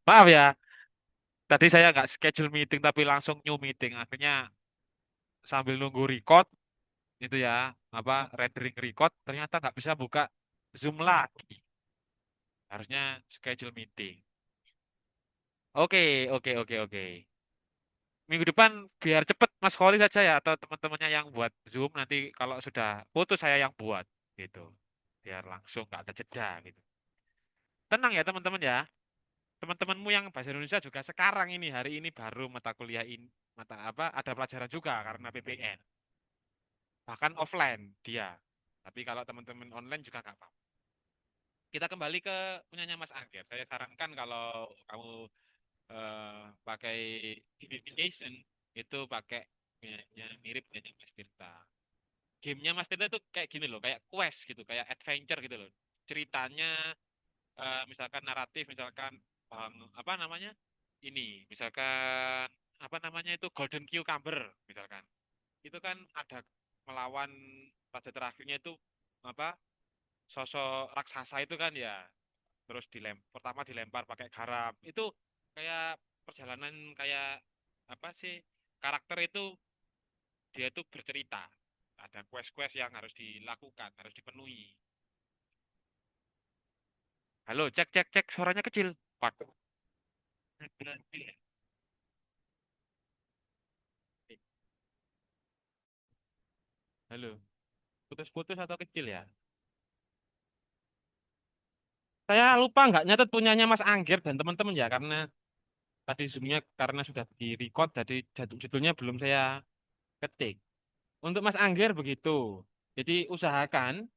Maaf ya, tadi saya nggak schedule meeting tapi langsung new meeting. Akhirnya sambil nunggu record itu ya, apa rendering record, ternyata nggak bisa buka Zoom lagi. Harusnya schedule meeting. Oke, oke, oke, oke. Minggu depan biar cepet Mas Kholi saja ya atau teman-temannya yang buat Zoom nanti kalau sudah putus saya yang buat gitu. Biar langsung nggak ada jeda gitu. Tenang ya teman-teman ya. Teman-temanmu yang bahasa Indonesia juga sekarang ini hari ini baru mata kuliah ini mata apa ada pelajaran juga karena PPN. Bahkan offline dia. Tapi kalau teman-teman online juga nggak apa-apa. Kita kembali ke punyanya Mas Angger. Saya sarankan kalau kamu pakai gamification itu pakai punyanya mirip punyanya Mas Tirta. Gamenya Mas Tirta itu kayak gini loh, kayak quest gitu, kayak adventure gitu loh. Ceritanya misalkan naratif, misalkan apa namanya? Ini, misalkan apa namanya itu Golden Cucumber misalkan. Itu kan ada melawan pada terakhirnya itu apa? Sosok raksasa itu kan ya. Terus pertama dilempar pakai garam. Itu kayak perjalanan kayak apa sih? Karakter itu dia tuh bercerita. Ada quest-quest yang harus dilakukan, harus dipenuhi. Halo, cek cek cek, suaranya kecil. Waduh. Halo, putus-putus atau kecil ya? Saya lupa nggak nyatet punyanya Mas Angger dan teman-teman ya, karena tadi zoomnya karena sudah di record, jadi judulnya belum saya ketik. Untuk Mas Angger begitu. Jadi usahakan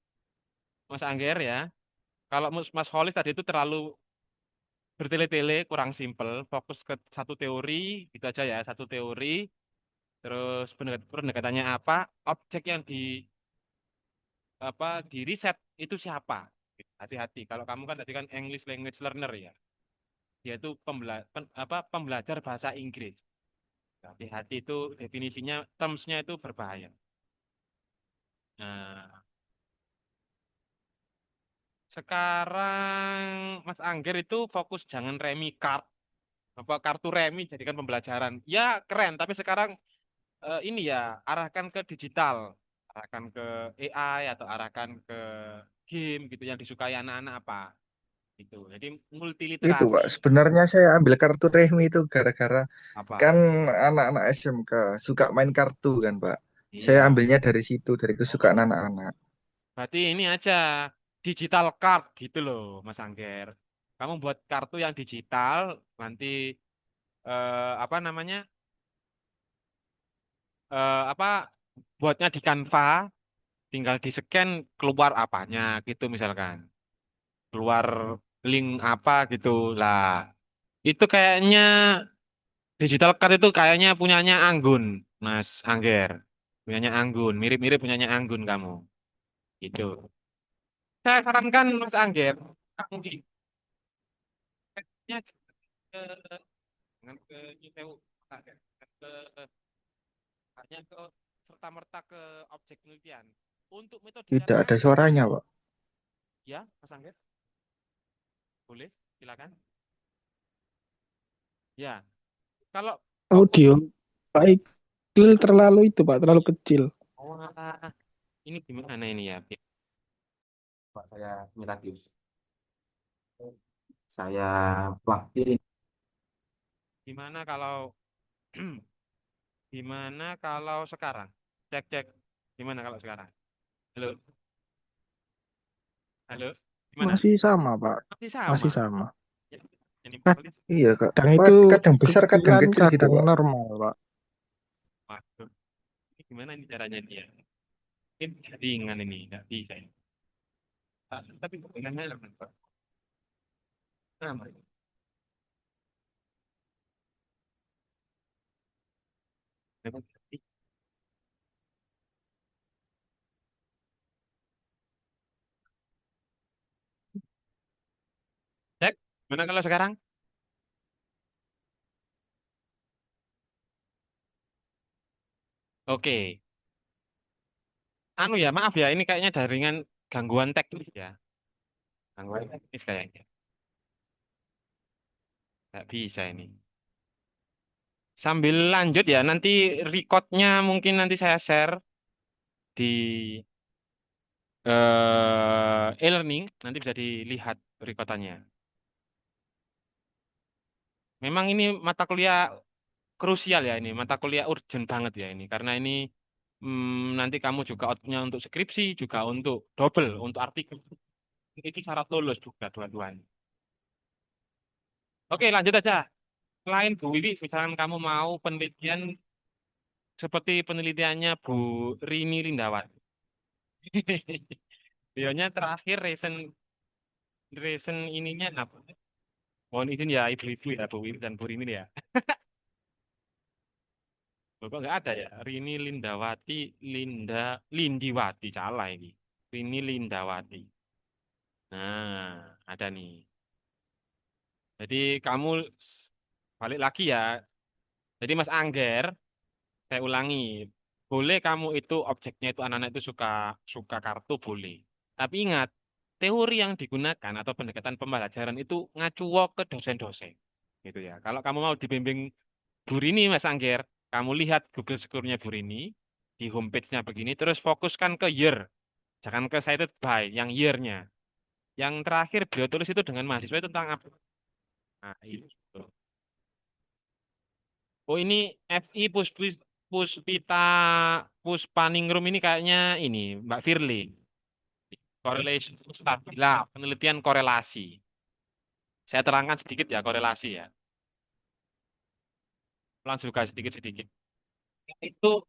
Mas Angger ya, kalau Mas Holis tadi itu terlalu bertele-tele, kurang simpel, fokus ke satu teori, gitu aja ya, satu teori, terus pendekatannya apa, objek yang di apa di riset itu siapa. Hati-hati, kalau kamu kan tadi kan English language learner ya, dia itu pembelajar bahasa Inggris. Hati-hati itu definisinya, termsnya itu berbahaya. Nah, sekarang Mas Angger itu fokus jangan remi card, apa kartu remi jadikan pembelajaran. Ya keren, tapi sekarang ini ya arahkan ke digital, arahkan ke AI atau arahkan ke game gitu yang disukai anak-anak apa gitu. Jadi multi Itu literasi Pak, sebenarnya saya ambil kartu Rehmi itu gara-gara apa? kan anak-anak SMK suka main kartu kan Pak. Saya Iya. ambilnya dari situ, dari kesukaan Oh, anak-anak. berarti ini aja digital card gitu loh, Mas Angger. Kamu buat kartu yang digital nanti apa namanya? Apa buatnya di Canva, tinggal di scan keluar apanya gitu misalkan. Keluar link apa gitu lah. Itu kayaknya digital card itu kayaknya punyanya Anggun, Mas Angger. Punyanya Anggun, mirip-mirip punyanya Anggun kamu. Gitu. Saya sarankan Mas Angger, kamu nya ke jangan ke New Sewu, ke hanya ke serta-merta ke objek penelitian. Untuk metodenya Tidak ada terakhir, suaranya Pak. ya Mas Angger, boleh, silakan. Ya, kalau fokus, Audio Pak Iqbal terlalu itu Pak, terlalu kecil. oh, ini gimana ini ya? Pak saya ini lagi, saya waktu gimana kalau gimana kalau sekarang? Cek cek. Gimana kalau sekarang? Halo, halo. Gimana? Masih sama Pak, Masih masih sama. sama. Ya, ini polis. Iya Kak. Kadang Pak, itu kadang besar, kadang kecilan, kecil gitu kadang Pak. normal Pak. Waduh, ini gimana ini caranya dia? Ini ringan ini, nggak bisa ini. Ah, tapi dengan helm, Pak. Sama. Cek, mana kalau sekarang? Oke. Anu ya, maaf ya, ini kayaknya jaringan gangguan teknis ya. Gangguan teknis kayaknya. Nggak bisa ini. Sambil lanjut ya, nanti recordnya mungkin nanti saya share di e-learning, nanti bisa dilihat recordannya. Memang ini mata kuliah krusial ya ini, mata kuliah urgent banget ya ini, karena ini nanti kamu juga outputnya untuk skripsi, juga untuk double, untuk artikel. Itu syarat lulus juga dua-duanya. Oke, lanjut aja. Selain Bu Wiwi, misalkan kamu mau penelitian seperti penelitiannya Bu Rini Lindawati. Beliaunya terakhir recent recent ininya apa? Mohon izin ya ibu-ibu ya Bu Wiwi dan Bu Rini ya. Loh, kok nggak ada ya? Rini Lindawati, Lindiwati, salah ini. Rini Lindawati. Nah, ada nih. Jadi kamu balik lagi ya. Jadi Mas Angger, saya ulangi. Boleh kamu itu objeknya itu anak-anak itu suka suka kartu boleh. Tapi ingat, teori yang digunakan atau pendekatan pembelajaran itu ngacuo ke dosen-dosen. Gitu ya. Kalau kamu mau dibimbing Burini Mas Angger, kamu lihat Google Scholar-nya Burini di homepage-nya begini, terus fokuskan ke year, jangan ke cited by, yang year-nya. Yang terakhir beliau tulis itu dengan mahasiswa itu tentang apa? Nah, itu. Oh ini FI Puspita Puspaningrum ini kayaknya ini Mbak Firly. Correlation stabila, penelitian korelasi. Saya terangkan sedikit ya korelasi ya. Langsung juga sedikit-sedikit. Itu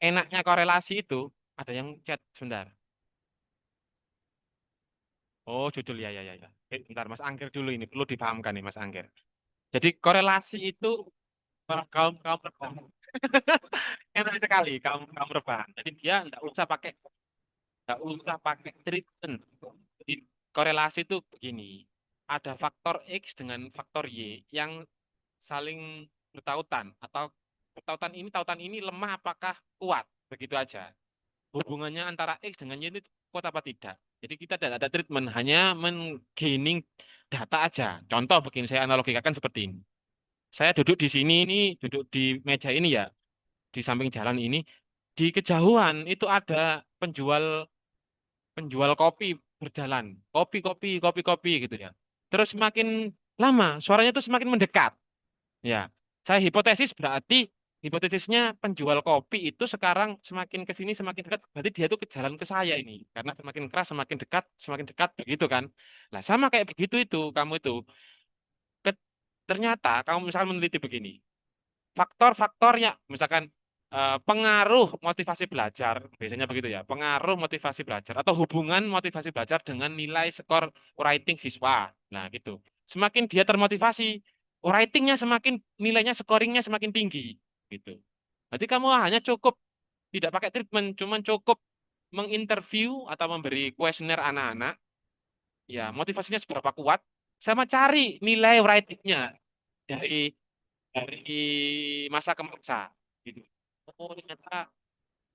enaknya korelasi itu ada yang chat sebentar. Oh, judul ya ya ya ya. Bentar Mas Angger dulu ini perlu dipahamkan nih Mas Angger. Jadi korelasi itu kaum kaum rebahan. Enak sekali kaum kaum rebahan. Jadi dia nggak usah pakai treatment. Jadi korelasi itu begini. Ada faktor X dengan faktor Y yang saling bertautan atau tautan ini lemah apakah kuat begitu aja. Hubungannya antara X dengan Y itu kuat apa tidak. Jadi kita tidak ada treatment, hanya men-gaining data aja. Contoh begini, saya analogikan seperti ini. Saya duduk di sini, ini duduk di meja ini ya, di samping jalan ini. Di kejauhan itu ada penjual penjual kopi berjalan. Kopi, kopi, kopi, kopi gitu ya. Terus semakin lama, suaranya itu semakin mendekat. Ya, saya hipotesisnya penjual kopi itu sekarang semakin ke sini semakin dekat, berarti dia itu ke jalan ke saya ini. Karena semakin keras, semakin dekat begitu kan. Nah, sama kayak begitu itu kamu itu. Ke- Ternyata kamu misalnya meneliti begini, faktor-faktornya misalkan pengaruh motivasi belajar, biasanya begitu ya, pengaruh motivasi belajar atau hubungan motivasi belajar dengan nilai skor writing siswa. Nah, gitu. Semakin dia termotivasi, writingnya semakin nilainya scoringnya semakin tinggi, gitu. Jadi kamu hanya cukup tidak pakai treatment, cuman cukup menginterview atau memberi kuesioner anak-anak, ya motivasinya seberapa kuat, sama cari nilai writingnya dari dari masa ke masa, gitu. Oh, ternyata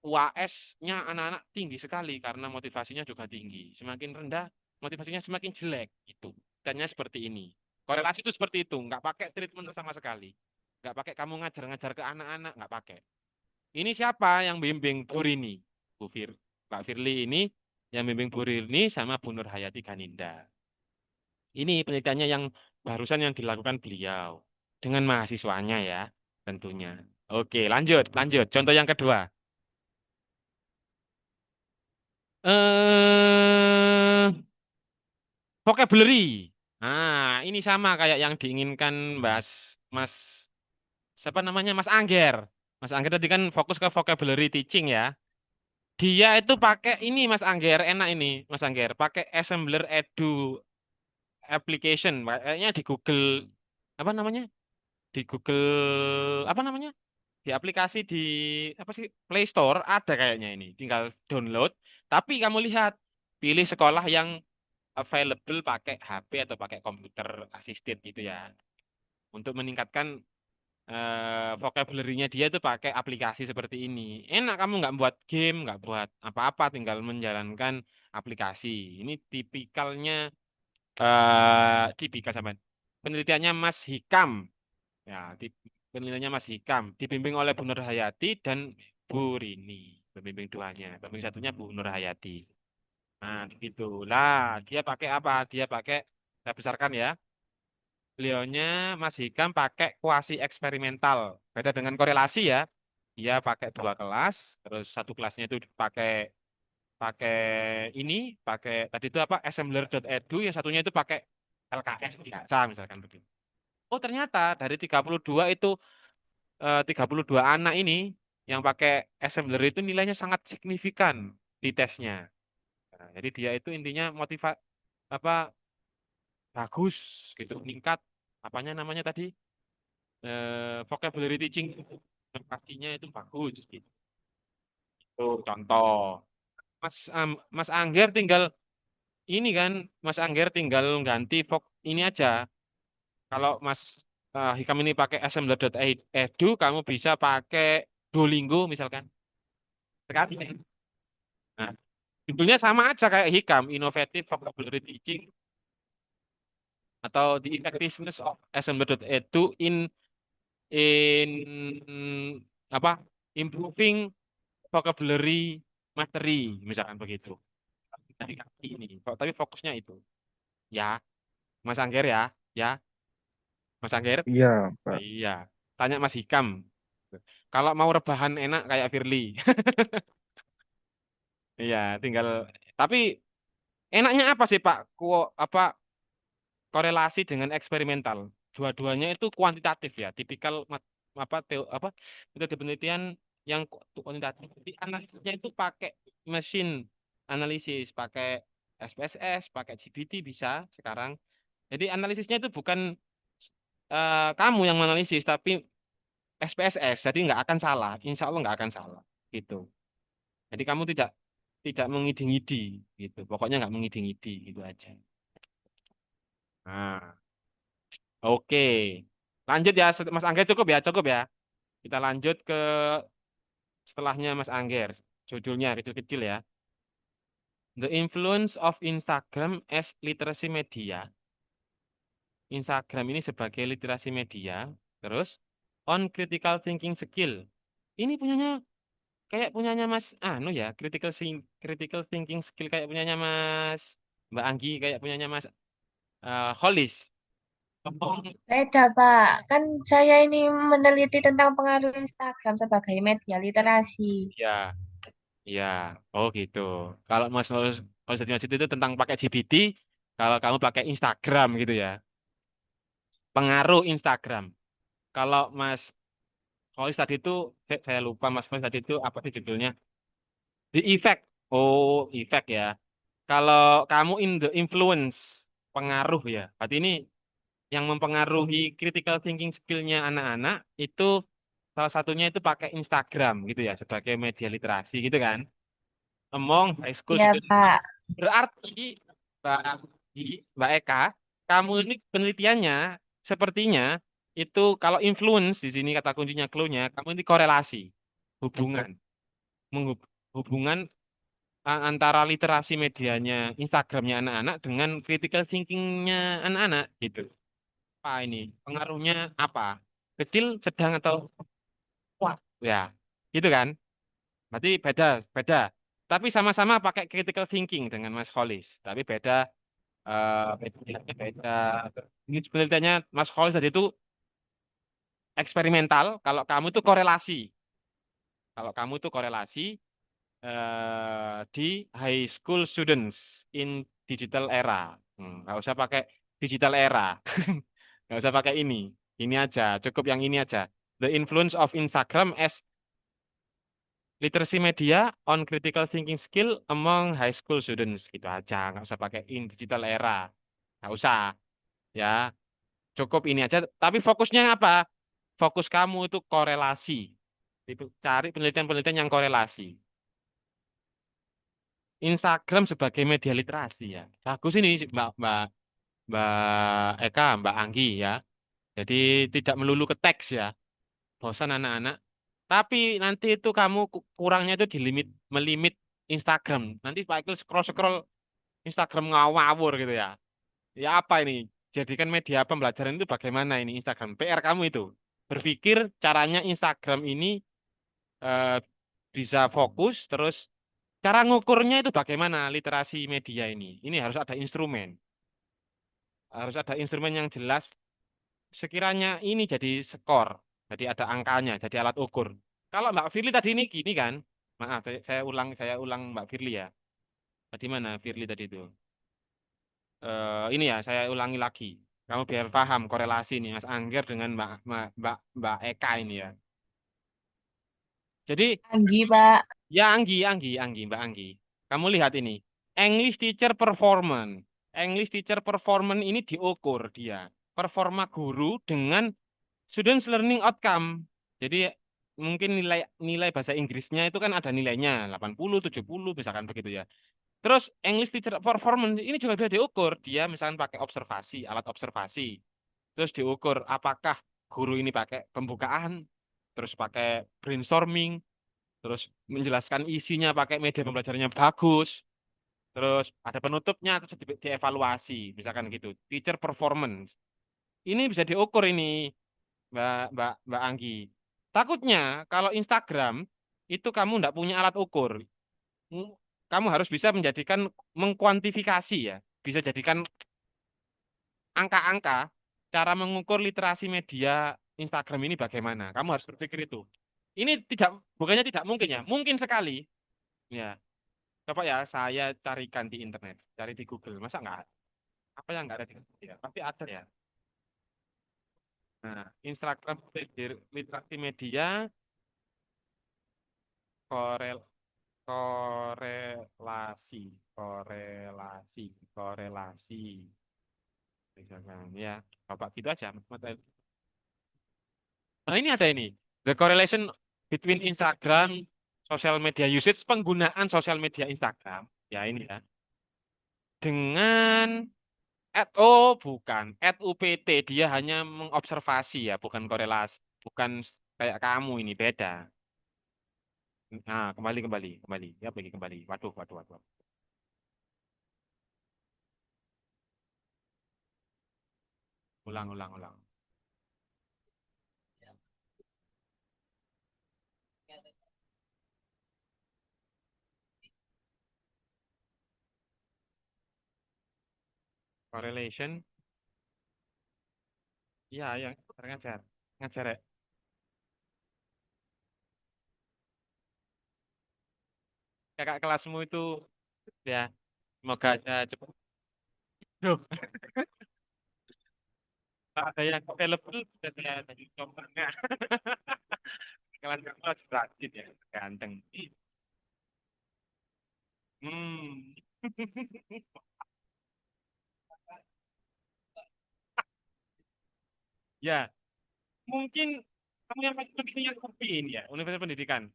UAS-nya anak-anak tinggi sekali karena motivasinya juga tinggi. Semakin rendah, motivasinya semakin jelek. Itu. Tanya seperti ini. Korelasi itu seperti itu. Nggak pakai treatment sama sekali. Nggak pakai kamu ngajar-ngajar ke anak-anak, nggak pakai. Ini siapa yang bimbing Bu Rini? Pak Firly ini yang bimbing Bu Rini sama Bu Nur Hayati Ganinda. Ini penelitiannya yang barusan yang dilakukan beliau. Dengan mahasiswanya ya, tentunya. Oke, lanjut, lanjut. Contoh yang kedua. Eh, vocabulary. Nah, ini sama kayak yang diinginkan Mas siapa namanya? Mas Angger. Mas Angger tadi kan fokus ke vocabulary teaching ya. Dia itu pakai ini Mas Angger, enak ini Mas Angger, pakai Assembler Edu application. Kayaknya di Google apa namanya? Di Google apa namanya? Di aplikasi di apa sih Play Store ada kayaknya ini. Tinggal download. Tapi kamu lihat pilih sekolah yang available pakai HP atau pakai komputer assisted gitu ya. Untuk meningkatkan vocabulary-nya dia itu pakai aplikasi seperti ini. Enak kamu nggak buat game, nggak buat apa-apa, tinggal menjalankan aplikasi. Ini tipikalnya tipikal sama. penelitiannya Mas Hikam. Ya, penelitiannya Mas Hikam dibimbing oleh Bu Nur Hayati dan Bu Rini. Pembimbing duanya. Pembimbing satunya Bu Nur Hayati. Nah, gitulah. Dia pakai apa? Dia pakai, saya besarkan ya. Beliaunya Mas Hikam pakai kuasi eksperimental. Beda dengan korelasi ya. Dia pakai 2 kelas, terus satu kelasnya itu pakai pakai ini, pakai tadi itu apa? Assembler.edu, yang satunya itu pakai LKS biasa misalkan begitu. Oh, ternyata dari 32 itu 32 anak ini yang pakai assembler itu nilainya sangat signifikan di tesnya. Nah, jadi dia itu intinya apa bagus gitu, meningkat apanya namanya tadi vocabulary teaching pastinya itu bagus gitu. Itu contoh. Mas Angger tinggal ini kan, Mas Angger tinggal ganti ini aja. Kalau Mas Hikam ini pakai assembler.edu, kamu bisa pakai Duolingo misalkan. Sekali. Nah, judulnya sama aja kayak Hikam, Innovative Vocabulary Teaching atau The Effectiveness of Assembler.edu in apa? Improving vocabulary mastery, misalkan begitu. Dari kaki ini, tapi fokusnya itu. Ya, Mas Angger ya, ya, Mas Angger. Iya, Pak. Iya, tanya Mas Hikam. Kalau mau rebahan enak kayak Firly. Iya, tinggal. Tapi enaknya apa sih Pak? Apa korelasi dengan eksperimental? Dua-duanya itu kuantitatif ya, tipikal apa metode penelitian yang kuantitatif. Jadi analisisnya itu pakai mesin analisis, pakai SPSS, pakai GPT bisa sekarang. Jadi analisisnya itu bukan kamu yang menganalisis, tapi SPSS. Jadi nggak akan salah, insya Allah nggak akan salah, gitu. Jadi kamu tidak tidak mengidi-ngidi, gitu. Pokoknya nggak mengidi-ngidi, gitu aja. Nah, oke. Lanjut ya, Mas Angger cukup ya, cukup ya. Kita lanjut ke setelahnya Mas Angger. Judulnya kecil-kecil ya. The Influence of Instagram as Literacy Media. Instagram ini sebagai literasi media. Terus, on critical thinking skill. Ini kayak punyanya Mas ya, critical thinking skill kayak punyanya Mas Mbak Anggi, kayak punyanya Mas Holis. Oh, Beda, Pak. Kan saya ini meneliti tentang pengaruh Instagram sebagai media literasi. iya, iya. Oh gitu. Kalau Holis tadi Mas itu tentang pakai GPT, kalau kamu pakai Instagram gitu ya. Pengaruh Instagram. Kalau Mas Holis tadi itu saya lupa Mas Holis tadi itu apa sih judulnya? The Effect. Oh, effect ya. Kalau kamu in the influence, pengaruh ya. Berarti ini yang mempengaruhi critical thinking skill-nya anak-anak itu salah satunya itu pakai Instagram gitu ya sebagai media literasi gitu kan. Among high school Iya, student. Pak. Berarti Mbak Mbak Eka, kamu ini penelitiannya sepertinya itu kalau influence di sini kata kuncinya clue-nya, kamu ini korelasi, hubungan, hubungan antara literasi medianya Instagramnya anak-anak dengan critical thinking-nya anak-anak gitu. Apa ini? Pengaruhnya apa? Kecil, sedang atau kuat? Ya, gitu kan? Berarti beda, beda. Tapi sama-sama pakai critical thinking dengan Mas Hollis. Tapi beda, beda. Ini penelitiannya Mas Hollis tadi itu eksperimental. Kalau kamu itu korelasi. Kalau kamu itu korelasi di high school students in digital era. Nggak usah pakai digital era. Nggak usah pakai ini. Ini aja, cukup yang ini aja. The influence of Instagram as literacy media on critical thinking skill among high school students. Gitu aja, nggak usah pakai in digital era. Nggak usah, ya. Cukup ini aja. Tapi fokusnya apa? Fokus kamu itu korelasi. Itu cari penelitian-penelitian yang korelasi. Instagram sebagai media literasi ya. Bagus ini Mbak Mbak Eka, Mbak Anggi ya. Jadi tidak melulu ke teks ya. Bosan anak-anak. Tapi nanti itu kamu kurangnya itu melimit Instagram. Nanti Pak Ikil scroll-scroll Instagram ngawur gitu ya. Ya apa ini? jadikan media pembelajaran itu bagaimana ini Instagram? PR kamu itu berpikir caranya Instagram ini eh, bisa fokus, terus cara ngukurnya itu bagaimana literasi media ini? Ini harus ada instrumen, harus ada instrumen yang jelas. Sekiranya ini jadi skor, jadi ada angkanya, jadi alat ukur. Kalau Mbak Firly tadi ini gini kan, maaf, saya ulang Mbak Firly ya. Tadi mana Firly tadi itu? Ini ya, saya ulangi lagi. Kamu biar paham korelasi nih, Mas Angger dengan Mbak Eka ini ya. Jadi Anggi, Pak. ya Anggi, Mbak Anggi. Kamu lihat ini, English teacher performance. English teacher performance ini diukur dia. Performa guru dengan students learning outcome. Jadi mungkin nilai nilai bahasa Inggrisnya itu kan ada nilainya 80, 70 misalkan begitu ya. Terus English teacher performance ini juga sudah diukur. Dia misalkan pakai observasi, alat observasi. Terus diukur apakah guru ini pakai pembukaan, terus pakai brainstorming, terus menjelaskan isinya pakai media pembelajarannya bagus, terus ada penutupnya, terus dievaluasi, misalkan gitu. Teacher performance. Ini bisa diukur ini, Mbak Anggi. Takutnya kalau Instagram itu kamu tidak punya alat ukur. Mm, Kamu harus bisa menjadikan mengkuantifikasi ya. Bisa jadikan angka-angka cara mengukur literasi media Instagram ini bagaimana. Kamu harus berpikir itu. Ini bukannya tidak mungkin ya. Mungkin sekali. Ya, coba ya saya carikan di internet, cari di Google. Masa nggak ada? Apa yang nggak ada di Google ya? Pasti ada ya. Nah, Instagram literasi media korel korelasi korelasi korelasi misalkan ya bapak gitu aja. Nah ini ada ini the correlation between Instagram social media usage, penggunaan sosial media Instagram ya ini ya dengan bukan UPT, dia hanya mengobservasi ya, bukan korelasi, bukan kayak kamu ini beda. Nah kembali ya pergi kembali, waduh waduh waduh. Ulang. Correlation, ya yang ngajar ya. Kakak kelasmu itu ya, semoga aja cepat. Duh, ada yang available bisa saya tadi coba. Kelas kamu harus rajin ya, ganteng. Hmm. Ya, mungkin kamu yang paling penting yang ini ya, Universitas Pendidikan.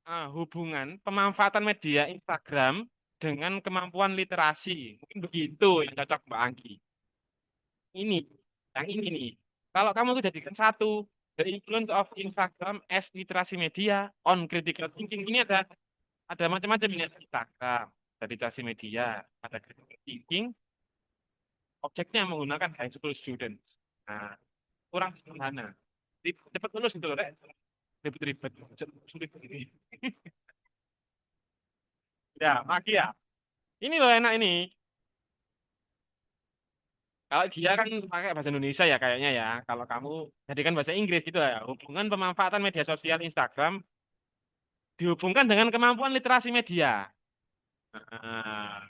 Hubungan pemanfaatan media Instagram dengan kemampuan literasi. Mungkin begitu yang cocok Mbak Anggi. Ini, yang ini nih. Kalau kamu tuh jadikan satu, the influence of Instagram as literasi media on critical thinking. Ini ada macam-macam ini ada Instagram, ada literasi media, ada critical thinking. Objeknya menggunakan high school students. Nah, kurang sederhana. Cepat lulus gitu loh, Rek. Ribet-ribet. Sulit ini. Ya, pagi ya. Ini loh enak ini. Kalau dia kan pakai bahasa Indonesia ya kayaknya ya. Kalau kamu jadikan bahasa Inggris gitu ya. Hubungan pemanfaatan media sosial Instagram dihubungkan dengan kemampuan literasi media. Nah,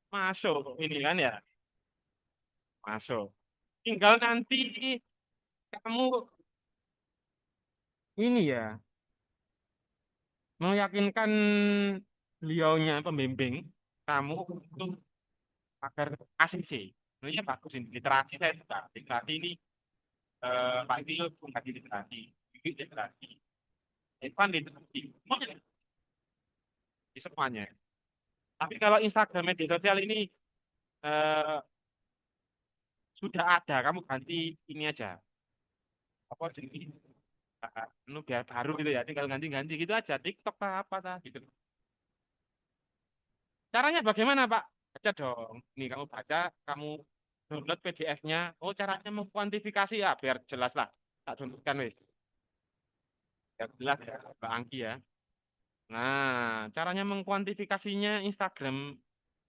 masuk ini kan ya. Masuk. Tinggal nanti kamu ini ya meyakinkan beliaunya pembimbing kamu untuk agar ACC. Sebenarnya bagus ini literasi saya suka. Literasi ini Pak Tio bukan literasi, ini literasi. Evan literasi. Semuanya, semuanya. Tapi kalau Instagram media sosial ini eh, sudah ada, kamu ganti ini aja. Apa jadi biar baru gitu ya, tinggal ganti-ganti gitu aja. TikTok lah apa lah gitu. Caranya bagaimana Pak? Baca dong. Nih kamu baca, kamu download PDF-nya. Oh, caranya mengkuantifikasi ya, biar jelas lah. Tak tunjukkan wis. Biar jelas ya, Mbak Angki ya. Nah, caranya mengkuantifikasinya Instagram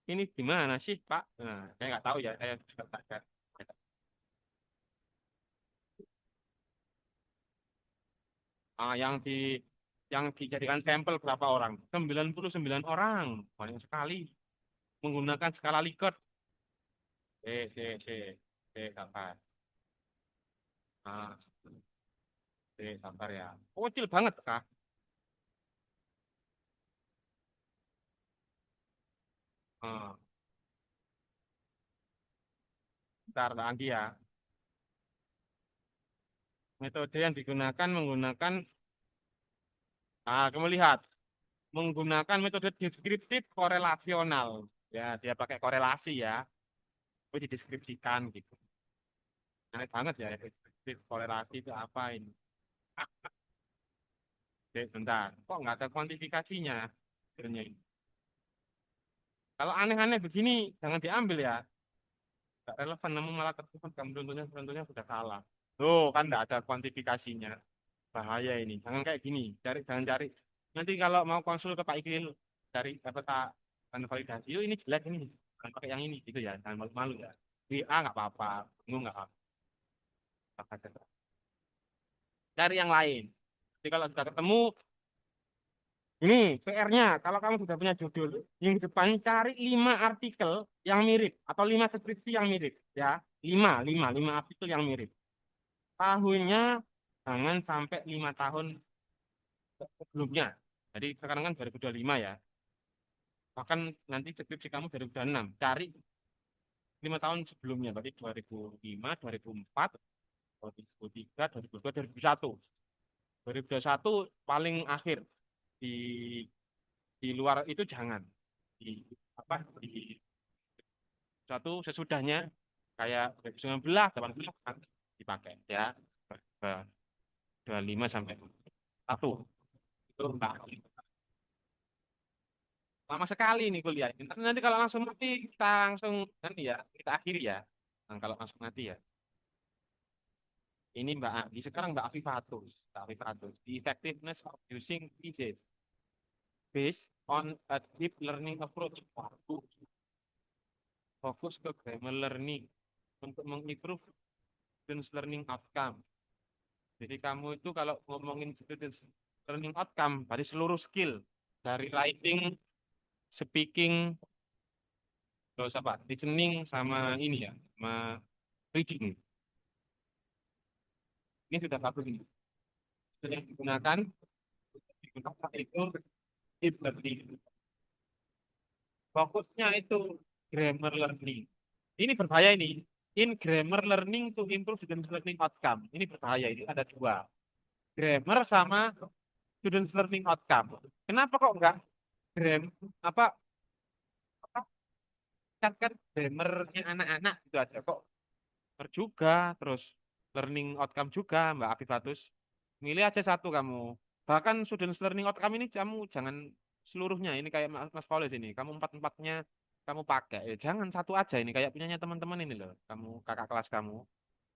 ini gimana sih, Pak? Nah, saya nggak tahu ya, saya juga tak ada. Yang dijadikan sampel berapa orang? 99 orang. Banyak sekali. Menggunakan skala Likert. C, C, C, C, sabar. Ah, C, sabar ya. Oh, kecil banget, Kak. Ah, bentar, Mbak Anggi ya. Metode yang digunakan menggunakan, kamu lihat, menggunakan metode deskriptif korelasional. Ya, dia pakai korelasi ya. Itu dideskripsikan gitu. Aneh banget ya, deskriptif korelasi itu apa ini? Oke, bentar, kok nggak ada kuantifikasinya? Sebenarnya ini. Kalau aneh-aneh begini, jangan diambil ya. Nggak relevan, namun malah tersebut kamu tentunya sudah salah. Tuh, kan nggak ada kuantifikasinya. Bahaya ini. Jangan kayak gini. Jangan cari. Nanti kalau mau konsul ke Pak Iqbal, cari data dan validasi. Yuk, ini jelek ini. Jangan pakai yang ini gitu ya. Jangan malu-malu ya. Di A nggak apa-apa. Bingung nggak apa-apa. Cari yang lain. Jadi kalau sudah ketemu, ini PR-nya. Kalau kamu sudah punya judul, yang di depan cari 5 artikel yang mirip atau 5 deskripsi yang mirip. Ya, 5 artikel yang mirip. Tahunnya jangan sampai 5 tahun sebelumnya. Jadi sekarang kan 2025 ya. Bahkan nanti deskripsi kamu 2026. Cari 5 tahun sebelumnya. Berarti 2005, 2004, 2003, 2002, 2021. 2021 paling akhir. Di di luar itu jangan. Di apa? Di satu sesudahnya kayak 2019, 18 dipakai ya. 25 sampai 1. Itu enggak. Lama sekali nih kuliah. Nanti kalau langsung mati kita langsung nanti ya kita akhiri ya. Nah, kalau langsung mati ya. Ini Mbak Andi, sekarang Mbak Afifatus. Mbak Afifatus. The effectiveness of using thesis based on a deep learning approach. Fokus ke grammar learning untuk mengimprove students learning outcome. Jadi kamu itu kalau ngomongin students learning outcome, berarti seluruh skill dari writing, speaking, terus apa, listening sama ini ya, sama reading. Ini sudah bagus ini. Sudah digunakan itu deep learning. Fokusnya itu grammar learning. Ini berbahaya ini. In grammar learning to improve student learning outcome. Ini berbahaya. Ini ada 2. Grammar sama student learning outcome. Kenapa kok enggak apa apa catat grammarnya anak-anak gitu aja kok juga terus learning outcome juga Mbak Afifatus. Milih aja satu kamu. Bahkan student learning outcome ini kamu jangan seluruhnya ini kayak Mas Paulus ini. Kamu empat-empatnya kamu pakai. Jangan satu aja ini kayak punyanya teman-teman ini loh. Kamu kakak kelas kamu.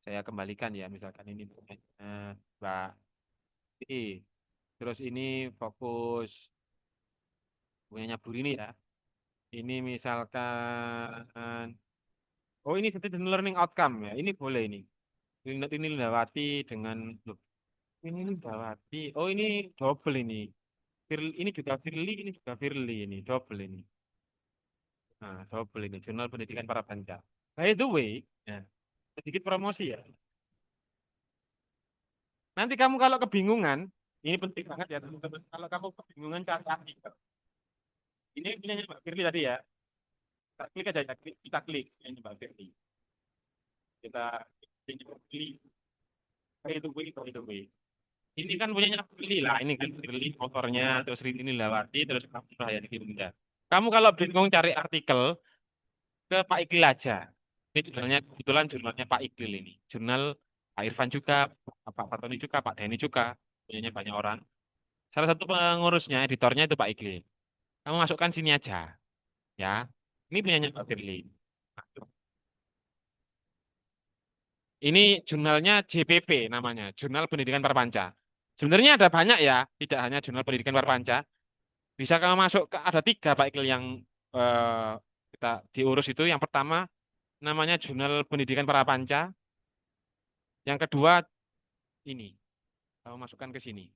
Saya kembalikan ya misalkan ini Mbak I. Terus ini fokus punyanya Bu ini ya. Ini misalkan oh ini student learning outcome ya. Ini boleh ini. Ini Lindawati dengan loh, ini Lindawati. Oh ini double ini. Ini juga Firly, ini juga Firly ini double ini. Nah, double ini Jurnal Pendidikan Para Banca. By the way, ya, sedikit promosi ya. Nanti kamu kalau kebingungan, ini penting banget ya teman-teman. Kalau kamu kebingungan cari artikel. Ini punya Mbak Firly tadi ya. Kita klik aja, kita klik ini Mbak Firly. Kita klik. By the way. Ini kan punyanya Firly lah. Ini kan Firly motornya, terus ini Lawati, terus kamu Rahayati Bunda. Kamu kalau bingung cari artikel, ke Pak Iqbal aja. Ini jurnalnya, kebetulan jurnalnya Pak Iqbal ini. Jurnal Pak Irfan juga, Pak Fatoni juga, Pak Denny juga. Punyanya banyak orang. Salah satu pengurusnya, editornya itu Pak Iqbal. Kamu masukkan sini aja. Ya. Ini punyanya Pak Firly. Ini jurnalnya JPP namanya, Jurnal Pendidikan Prapanca. Sebenarnya ada banyak ya, tidak hanya Jurnal Pendidikan Prapanca. Bisa kamu masuk ke ada 3 Pak Iqbal yang eh, kita diurus itu. Yang pertama namanya Jurnal Pendidikan Prapanca. Yang kedua ini, kamu masukkan ke sini.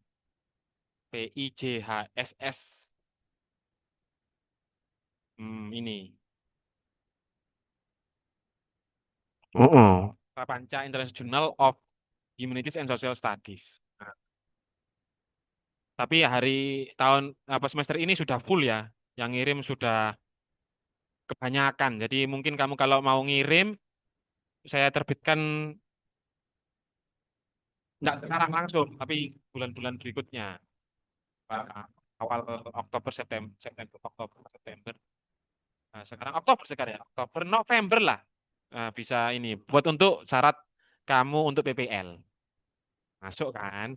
PIJHSS. Ini. Prapanca International Journal of Humanities and Social Studies. Nah, tapi hari tahun apa semester ini sudah full ya. Yang ngirim sudah kebanyakan. Jadi mungkin kamu kalau mau ngirim, saya terbitkan nggak sekarang langsung, tapi bulan-bulan berikutnya. Awal Oktober, September, September, Oktober, September. Nah, sekarang Oktober sekarang ya, Oktober, November lah. Nah, bisa ini buat untuk syarat kamu untuk PPL. Masuk kan?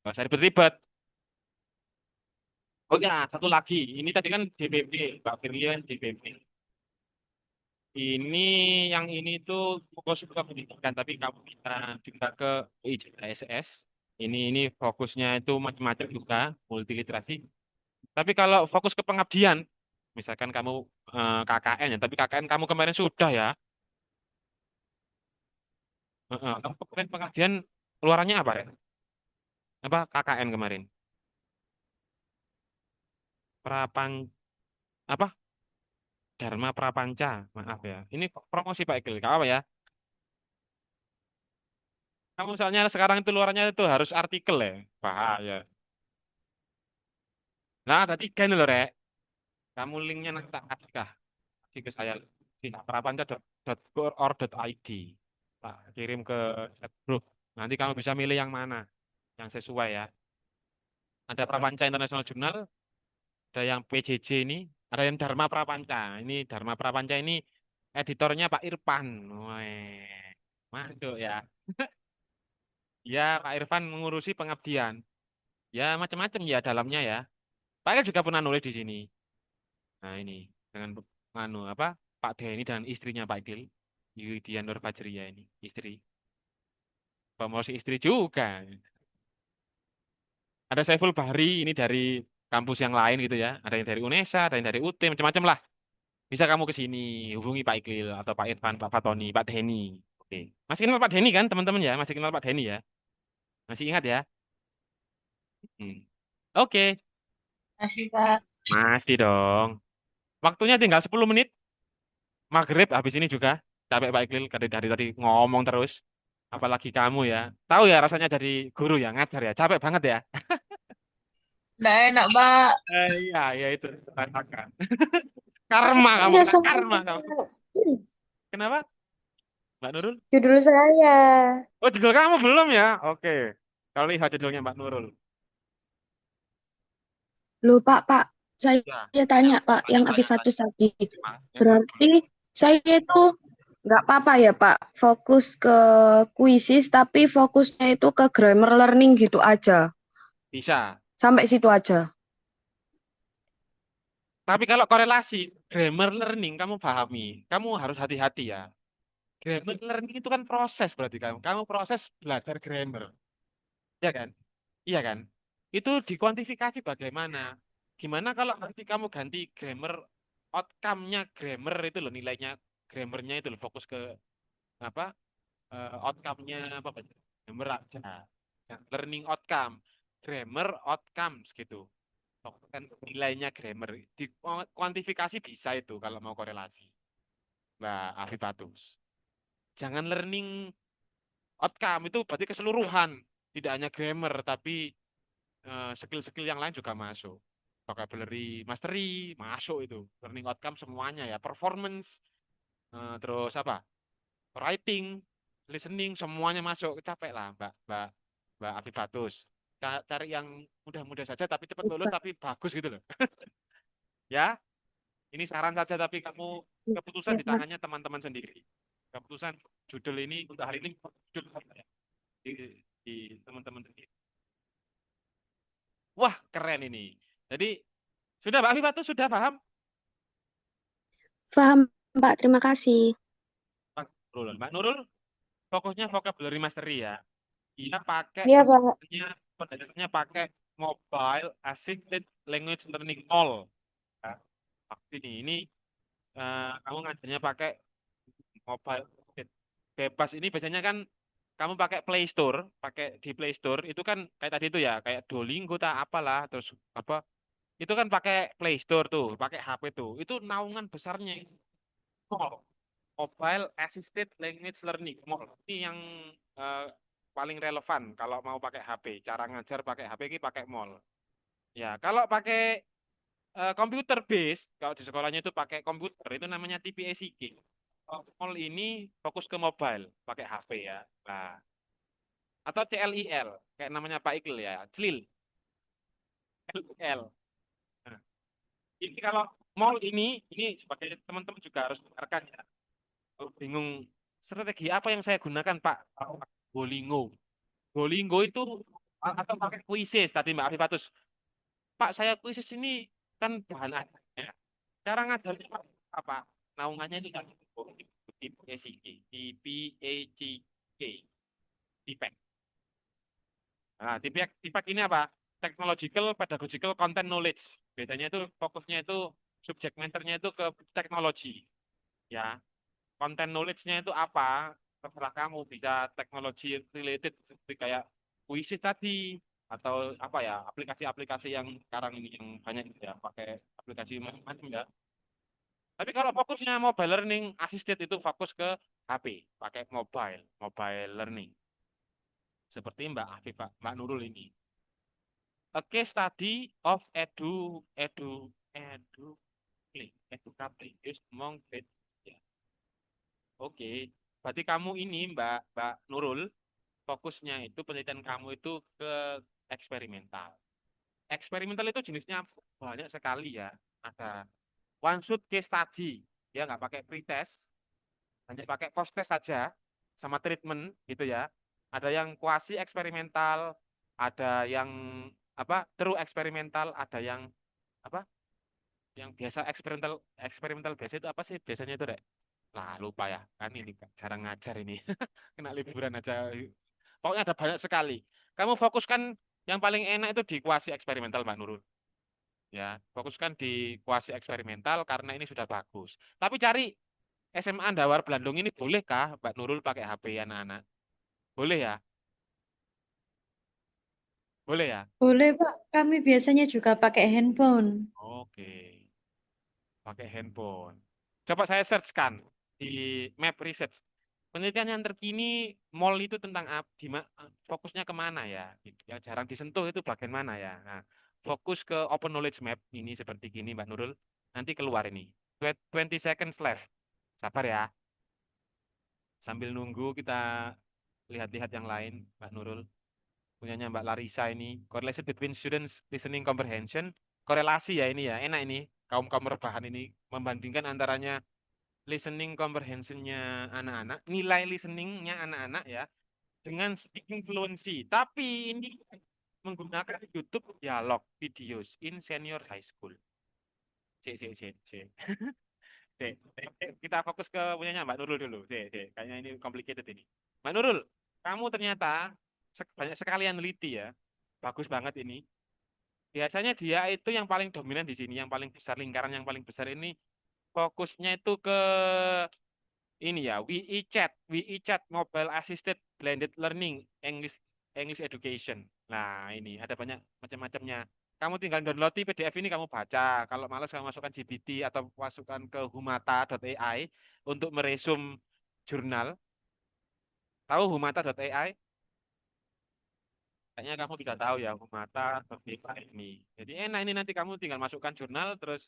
Nggak usah ribet-ribet. Oh ya, satu lagi. Ini tadi kan DPP, Mbak Firlian DPP. Ini yang ini tuh fokus ke pendidikan, tapi kamu bisa juga ke IJSS. Ini fokusnya itu macam-macam juga, multi literasi. Tapi kalau fokus ke pengabdian, misalkan kamu KKN ya, tapi KKN kamu kemarin sudah ya. Kamu kemarin pengabdian keluarannya apa ya? Apa KKN kemarin? Prapan apa? Dharma Prapanca, maaf ya. Ini promosi Pak Egil, gak apa ya? Kamu misalnya sekarang itu luarannya itu harus artikel ya, bahaya. Nah, ada 3 ini loh, Rek. Kamu linknya nanti tak kasih kah? Kasih ke saya. prapanca.or.id. Tak kirim ke chat grup. Nanti kamu bisa milih yang mana yang sesuai ya. Ada Prapanca International Journal, ada yang PJJ ini, ada yang Dharma Prapanca. Ini Dharma Prapanca ini editornya Pak Irfan. Weh, masuk ya. Ya, Pak Irfan mengurusi pengabdian. Ya, macam-macam ya dalamnya ya. Pak Ir juga pernah nulis di sini. Nah, ini dengan apa? Pak Denny dan istrinya Pak Idil, Yudian Nur Fajriya ini, istri. Promosi istri juga. Ada Saiful Bahri ini dari kampus yang lain gitu ya. Ada yang dari UNESA, ada yang dari UT, macam-macam lah. Bisa kamu ke sini, hubungi Pak Ikil atau Pak Irfan, Pak Fatoni, Pak Denny. Oke. Masih kenal Pak Denny kan, teman-teman ya? Masih kenal Pak Denny ya? Masih ingat ya? Hmm. Oke, Masih, Pak. masih dong. Waktunya tinggal 10 menit. Maghrib habis ini juga. Capek Pak Iqbal dari tadi ngomong terus. Apalagi kamu ya. Tahu ya rasanya jadi guru ya, ngajar ya. Capek banget ya. Nggak enak, Pak. Iya, ya itu. Katakan. Karma kamu, Udah kena sama karma kamu. Kenapa? Mbak Nurul? judul saya. Oh, judul kamu belum ya? Oke. Kalau lihat judulnya Mbak Nurul. Loh, Pak, Ya, saya tanya, Pak, yang Afifatus tadi. yang Berarti saya itu nggak apa-apa ya, Pak, fokus ke kuisis, tapi fokusnya itu ke grammar learning gitu aja. bisa. Sampai situ aja. Tapi kalau korelasi grammar learning kamu pahami, kamu harus hati-hati ya. Grammar learning itu kan proses berarti kamu. Kamu proses belajar grammar. Ya kan? Iya kan? Itu dikuantifikasi bagaimana? Gimana kalau nanti kamu ganti grammar, outcome-nya grammar itu loh, nilainya grammarnya itu loh, fokus ke apa? Outcome-nya apa? Grammar aja. Learning outcome, grammar outcomes gitu. Fokus kan nilainya grammar. Dikuantifikasi bisa itu kalau mau korelasi. Mbak Afifatus. Jangan learning outcome itu berarti keseluruhan. Tidak hanya grammar, tapi skill-skill yang lain juga masuk. Vocabulary mastery masuk itu. Learning outcome semuanya ya. Performance, terus apa? Writing, listening, semuanya masuk. Capek lah, Mbak Afifatus. Cari yang mudah-mudah saja, tapi cepat lulus, tapi bagus gitu loh. Ya, ini saran saja, tapi kamu keputusan Ya, di Pak. tangannya teman-teman sendiri. Keputusan judul ini untuk hari ini judul saya. Di teman-teman sendiri. Wah, keren ini. Jadi, sudah Mbak Afifatus sudah paham? Paham, Pak, terima kasih. Mbak Nurul. Mbak Nurul, fokusnya vocabulary mastery ya. Dia pakai Iya, Pak. pendekatannya pakai mobile assisted language learning MOL. Ya. Ini kamu ngajarnya pakai mobile bebas. Ini biasanya kan kamu pakai Play Store, pakai di Play Store itu kan kayak tadi itu ya, kayak Duolingo tak apalah, terus apa itu kan pakai Play Store tuh, pakai HP tuh. Itu naungan besarnya MOL, Mobile Assisted Language Learning MOL. Ini yang eh, paling relevan kalau mau pakai HP. Cara ngajar pakai HP ini pakai MOL. Ya, kalau pakai computer based, kalau di sekolahnya itu pakai komputer, itu namanya TPACG. MOL ini fokus ke mobile, pakai HP ya. Nah, atau CLIL, kayak namanya Pak Iqbal ya, CLIL. CLIL. Nah, ini kalau MOL ini sebagai teman-teman juga harus dengarkan ya. Kalau bingung strategi apa yang saya gunakan Pak? Duolingo. Duolingo itu atau pakai Quizzes tadi Mbak Afifatus. Pak, saya Quizzes ini kan bahan ajarnya. Cara ngajarnya apa? Naungannya itu kan TPACG, TPACG, TPAC. Nah, TPAC ini apa? Technological Pedagogical Content Knowledge. Bedanya itu fokusnya itu subjek maternya itu ke teknologi. Ya, content knowledge-nya itu apa? Terserah kamu bisa teknologi related seperti kayak puisi tadi atau apa ya aplikasi-aplikasi yang sekarang ini yang banyak gitu ya pakai aplikasi macam-macam ya. Tapi kalau fokusnya mobile learning assisted itu fokus ke HP, pakai mobile learning. Seperti Mbak Afifah, Mbak Nurul ini. A case study of educably used among grade. Ya. Oke, berarti kamu ini Mbak Nurul, fokusnya itu penelitian kamu itu ke eksperimental. Eksperimental itu jenisnya banyak sekali ya. Ada one shot case study, ya nggak pakai pretest, hanya pakai post test saja, sama treatment gitu ya. Ada yang kuasi eksperimental, ada yang apa true eksperimental, ada yang apa yang biasa eksperimental biasa itu apa sih biasanya itu Rek? Lah lupa ya, kan ini jarang ngajar ini. Kena liburan aja. Pokoknya ada banyak sekali. Kamu fokuskan yang paling enak itu di kuasi eksperimental Mbak Nurul. Ya, fokuskan di kuasi eksperimental karena ini sudah bagus. Tapi cari SMA Dawar Blandung ini bolehkah Mbak Nurul pakai HP anak-anak? Boleh ya? Boleh ya? Boleh, Pak. Kami biasanya juga pakai handphone. Oke. Pakai handphone. Coba saya searchkan di map research. Penelitian yang terkini mall itu tentang fokusnya kemana ya? Yang jarang disentuh itu bagian mana ya? Nah, fokus ke open knowledge map ini seperti gini Mbak Nurul. Nanti keluar ini. 20 seconds left. Sabar ya. Sambil nunggu kita lihat-lihat yang lain Mbak Nurul. Punyanya Mbak Larissa ini. Correlation between students listening comprehension. Korelasi ya ini ya. Enak ini. Kaum-kaum rebahan ini membandingkan antaranya listening comprehensionnya anak-anak, nilai listeningnya anak-anak ya, dengan speaking fluency. Tapi ini menggunakan YouTube dialog videos in senior high school. Cek. Kita fokus ke punyanya Mbak Nurul dulu. Kayaknya ini complicated ini. Mbak Nurul, kamu ternyata banyak sekali yang neliti ya. Bagus banget ini. Biasanya dia itu yang paling dominan di sini, yang paling besar, lingkaran yang paling besar ini fokusnya itu ke ini ya, WeChat Mobile Assisted Blended Learning English Education. Nah, ini ada banyak macam-macamnya. Kamu tinggal download di PDF ini kamu baca. Kalau malas kamu masukkan GPT atau masukkan ke humata.ai untuk meresum jurnal. Tahu humata.ai? Kayaknya kamu tidak tahu ya humata.ai ini. Jadi enak ini nanti kamu tinggal masukkan jurnal terus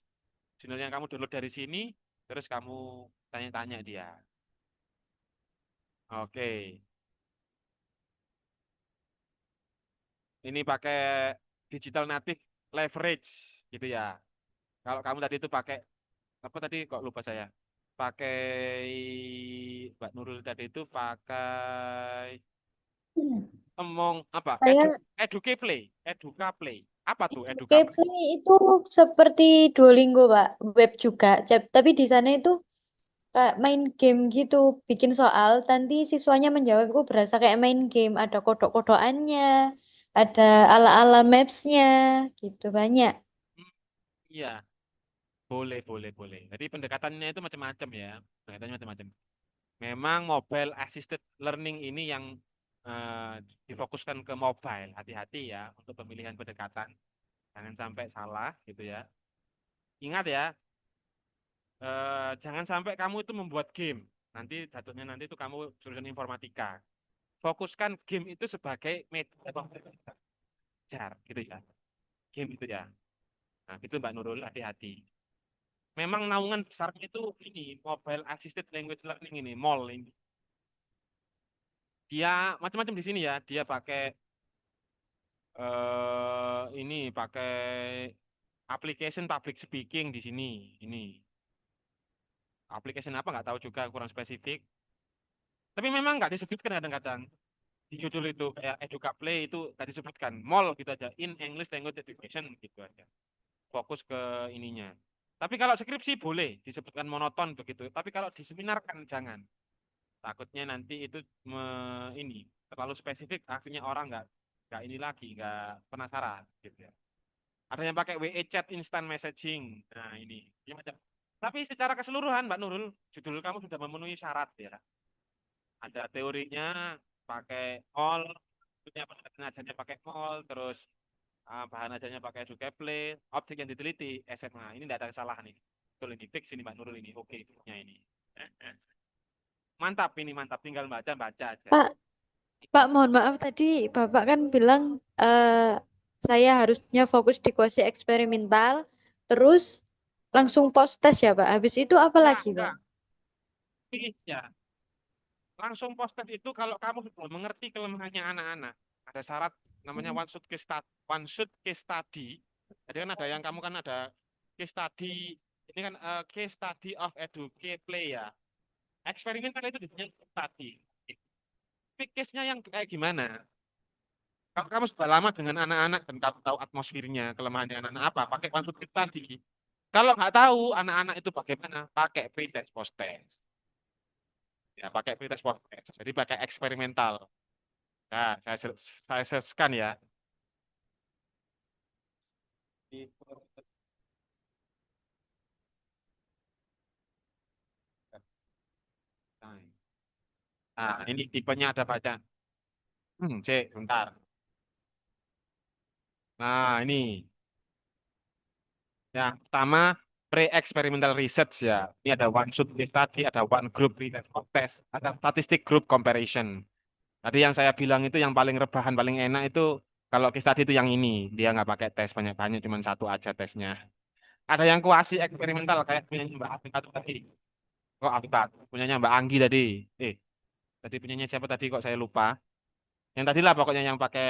jurnal yang kamu download dari sini terus kamu tanya-tanya dia. Oke. Ini pakai digital native leverage gitu ya. Kalau kamu tadi itu pakai apa tadi kok lupa saya. Pakai Mbak Nurul tadi itu pakai apa? Saya Educaplay. Apa tuh Educaplay? Kepling itu seperti Duolingo, Pak. Web juga. Tapi di sana itu kayak main game gitu, bikin soal, nanti siswanya menjawab itu berasa kayak main game, ada kodok-kodokannya, ada ala-ala maps-nya, gitu banyak. Hmm, iya, boleh, boleh, boleh. Jadi pendekatannya itu macam-macam ya. Pendekatannya macam-macam. Memang mobile assisted learning ini yang eh, difokuskan ke mobile. Hati-hati ya untuk pemilihan pendekatan. Jangan sampai salah gitu ya. Ingat ya, jangan sampai kamu itu membuat game. Nanti datunya nanti itu kamu jurusan informatika. Fokuskan game itu sebagai media belajar gitu ya. Game itu ya. Nah, itu Mbak Nurul, hati-hati. Memang naungan besarnya itu ini mobile assisted language learning ini, MOL ini. Dia macam-macam di sini ya. Dia pakai ini pakai application public speaking di sini. Ini application apa nggak tahu juga kurang spesifik. Tapi memang nggak disebutkan kadang-kadang di judul itu kayak Educa Play itu nggak disebutkan. MOL gitu aja. In English Language Education gitu aja. Fokus ke ininya. Tapi kalau skripsi boleh disebutkan monoton begitu. Tapi kalau di seminar kan jangan. Takutnya nanti itu ini terlalu spesifik, akhirnya orang nggak ini lagi, nggak penasaran gitu ya. Ada yang pakai WA chat instant messaging. Nah ini macam. Tapi secara keseluruhan Mbak Nurul, judul kamu sudah memenuhi syarat ya. Ada teorinya pakai MOL, punya pendekatan ajarnya pakai MOL, terus bahan ajarnya pakai Educaplay, objek yang diteliti SMA. Ini tidak ada kesalahan nih. Betul ini fix ini Mbak Nurul ini. Oke, punya ini. Mantap ini mantap, tinggal baca aja. Pak, mohon maaf tadi Bapak kan bilang saya harusnya fokus di kuasi eksperimental, terus langsung post test ya Pak. Habis itu apa lagi Pak? Enggak. Ya. Langsung post-test itu kalau kamu sudah mengerti kelemahannya anak-anak. Ada syarat namanya one shot case study. Jadi kan ada yang kamu kan ada case study, ini kan case study of Educaplay ya. Eksperimental itu disebutnya case study. Tapi case-nya yang kayak gimana? Kalau kamu sudah lama dengan anak-anak dan kamu tahu atmosfernya, kelemahannya anak-anak apa, pakai one shot case study. Kalau nggak tahu anak-anak itu bagaimana, pakai pre-test post-test. Ya, pakai pre-test post-test. Jadi pakai eksperimental. Nah, saya searchkan ya. Nah, ini tipenya ada baca. Cek, bentar. Nah, ini. Yang pertama, pre-experimental research ya. Ini ada one shot case study, ada one group pre-test post-test, ada statistic group comparison. Tadi yang saya bilang itu yang paling rebahan, paling enak itu kalau case study itu yang ini. Dia nggak pakai tes banyak-banyak, cuma satu aja tesnya. Ada yang kuasi eksperimental kayak punya Mbak Afifat tadi. Kok Afifat? Punyanya Mbak Anggi tadi. Tadi punyanya siapa tadi kok saya lupa. Yang tadi lah pokoknya yang pakai